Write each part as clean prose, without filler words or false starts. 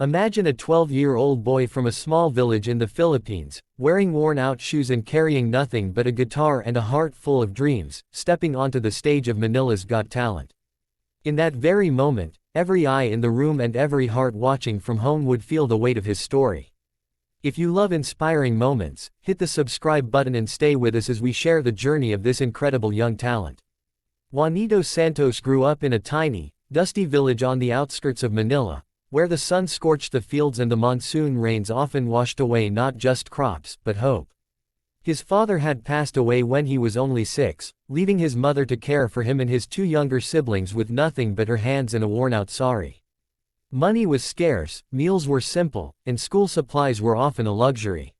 Imagine a 12-year-old boy from a small village in the Philippines, wearing worn-out shoes and carrying nothing but a guitar and a heart full of dreams, stepping onto the stage of Manila's Got Talent. In that very moment, every eye in the room and every heart watching from home would feel the weight of his story. If you love inspiring moments, hit the subscribe button and stay with us as we share the journey of this incredible young talent. Juanito Santos grew up in a tiny, dusty village on the outskirts of Manila, where the sun scorched the fields and the monsoon rains often washed away not just crops, but hope. His father had passed away when he was only 6, leaving his mother to care for him and his 2 younger siblings with nothing but her hands and a worn-out sari. Money was scarce, meals were simple, and school supplies were often a luxury.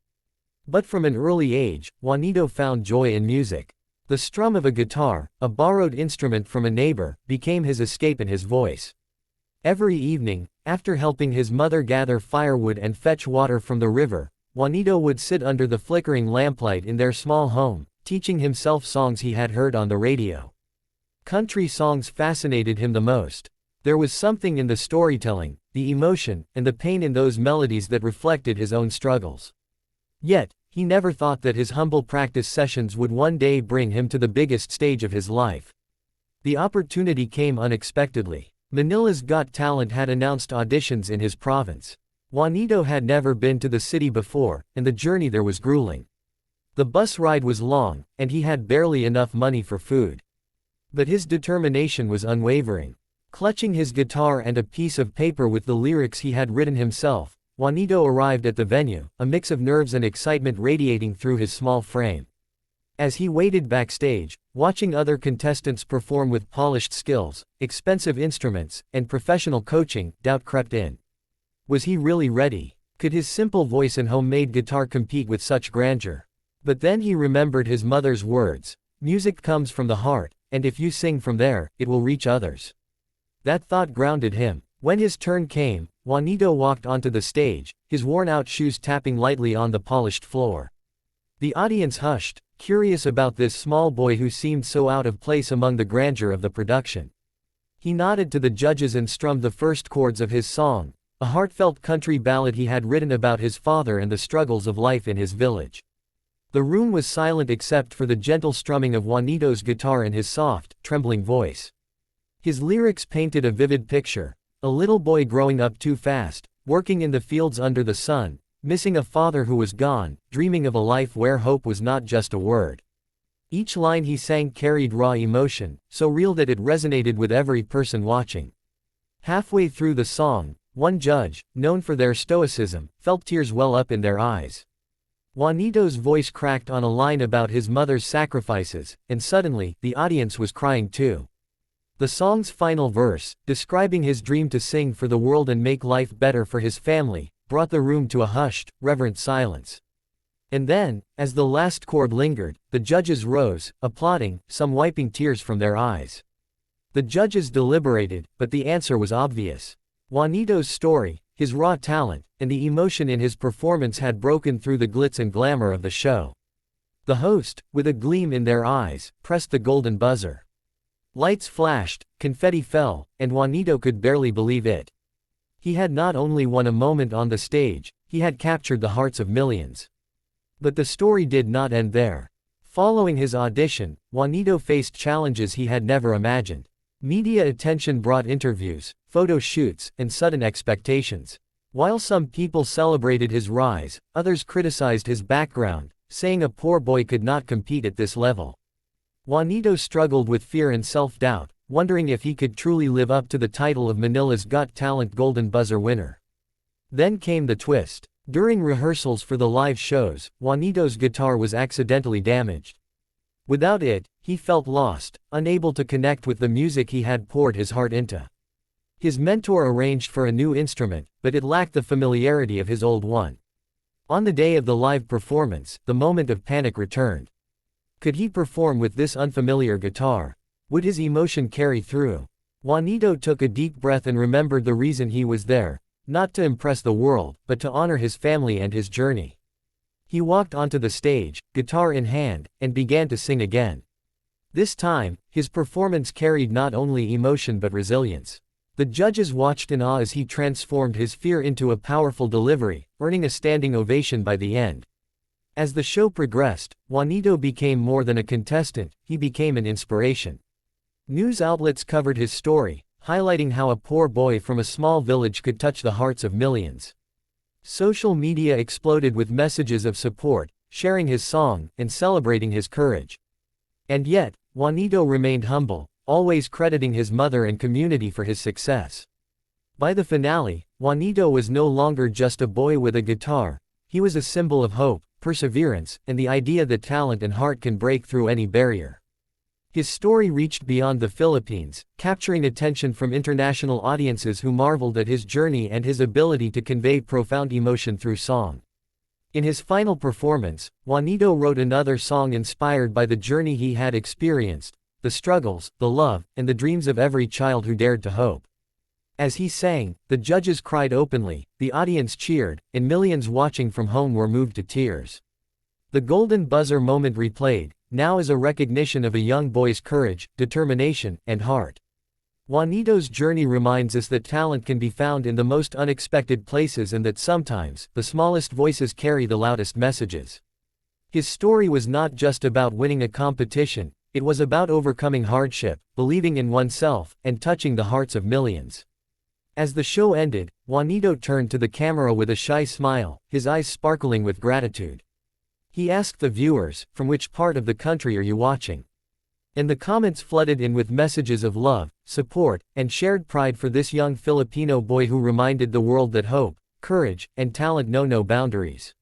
But from an early age, Juanito found joy in music. The strum of a guitar, a borrowed instrument from a neighbor, became his escape and his voice. Every evening, after helping his mother gather firewood and fetch water from the river, Juanito would sit under the flickering lamplight in their small home, teaching himself songs he had heard on the radio. Country songs fascinated him the most. There was something in the storytelling, the emotion, and the pain in those melodies that reflected his own struggles. Yet, he never thought that his humble practice sessions would one day bring him to the biggest stage of his life. The opportunity came unexpectedly. Manila's Got Talent had announced auditions in his province. Juanito had never been to the city before, and the journey there was grueling. The bus ride was long, and he had barely enough money for food. But his determination was unwavering. Clutching his guitar and a piece of paper with the lyrics he had written himself, Juanito arrived at the venue, a mix of nerves and excitement radiating through his small frame. As he waited backstage, watching other contestants perform with polished skills, expensive instruments, and professional coaching, doubt crept in. Was he really ready? Could his simple voice and homemade guitar compete with such grandeur? But then he remembered his mother's words, "Music comes from the heart, and if you sing from there, it will reach others." That thought grounded him. When his turn came, Juanito walked onto the stage, his worn-out shoes tapping lightly on the polished floor. The audience hushed, curious about this small boy who seemed so out of place among the grandeur of the production. He nodded to the judges and strummed the first chords of his song, a heartfelt country ballad he had written about his father and the struggles of life in his village. The room was silent except for the gentle strumming of Juanito's guitar and his soft, trembling voice. His lyrics painted a vivid picture: a little boy growing up too fast, working in the fields under the sun, missing a father who was gone, dreaming of a life where hope was not just a word. Each line he sang carried raw emotion, so real that it resonated with every person watching. Halfway through the song, one judge, known for their stoicism, felt tears well up in their eyes. Juanito's voice cracked on a line about his mother's sacrifices, and suddenly, the audience was crying too. The song's final verse, describing his dream to sing for the world and make life better for his family, brought the room to a hushed, reverent silence. And then, as the last chord lingered, the judges rose, applauding, some wiping tears from their eyes. The judges deliberated, but the answer was obvious. Juanito's story, his raw talent, and the emotion in his performance had broken through the glitz and glamour of the show. The host, with a gleam in their eyes, pressed the golden buzzer. Lights flashed, confetti fell, and Juanito could barely believe it. He had not only won a moment on the stage, he had captured the hearts of millions. But the story did not end there. Following his audition, Juanito faced challenges he had never imagined. Media attention brought interviews, photo shoots, and sudden expectations. While some people celebrated his rise, others criticized his background, saying a poor boy could not compete at this level. Juanito struggled with fear and self-doubt, wondering if he could truly live up to the title of Manila's Got Talent Golden Buzzer winner. Then came the twist. During rehearsals for the live shows, Juanito's guitar was accidentally damaged. Without it, he felt lost, unable to connect with the music he had poured his heart into. His mentor arranged for a new instrument, but it lacked the familiarity of his old one. On the day of the live performance, the moment of panic returned. Could he perform with this unfamiliar guitar? Would his emotion carry through? Juanito took a deep breath and remembered the reason he was there, not to impress the world, but to honor his family and his journey. He walked onto the stage, guitar in hand, and began to sing again. This time, his performance carried not only emotion but resilience. The judges watched in awe as he transformed his fear into a powerful delivery, earning a standing ovation by the end. As the show progressed, Juanito became more than a contestant, he became an inspiration. News outlets covered his story, highlighting how a poor boy from a small village could touch the hearts of millions. Social media exploded with messages of support, sharing his song, and celebrating his courage. And yet, Juanito remained humble, always crediting his mother and community for his success. By the finale, Juanito was no longer just a boy with a guitar, he was a symbol of hope, perseverance, and the idea that talent and heart can break through any barrier. His story reached beyond the Philippines, capturing attention from international audiences who marveled at his journey and his ability to convey profound emotion through song. In his final performance, Juanito wrote another song inspired by the journey he had experienced, the struggles, the love, and the dreams of every child who dared to hope. As he sang, the judges cried openly, the audience cheered, and millions watching from home were moved to tears. The golden buzzer moment replayed, now is a recognition of a young boy's courage, determination, and heart. Juanito's journey reminds us that talent can be found in the most unexpected places and that sometimes, the smallest voices carry the loudest messages. His story was not just about winning a competition, it was about overcoming hardship, believing in oneself, and touching the hearts of millions. As the show ended, Juanito turned to the camera with a shy smile, his eyes sparkling with gratitude. He asked the viewers, "From which part of the country are you watching?" And the comments flooded in with messages of love, support, and shared pride for this young Filipino boy who reminded the world that hope, courage, and talent know no boundaries.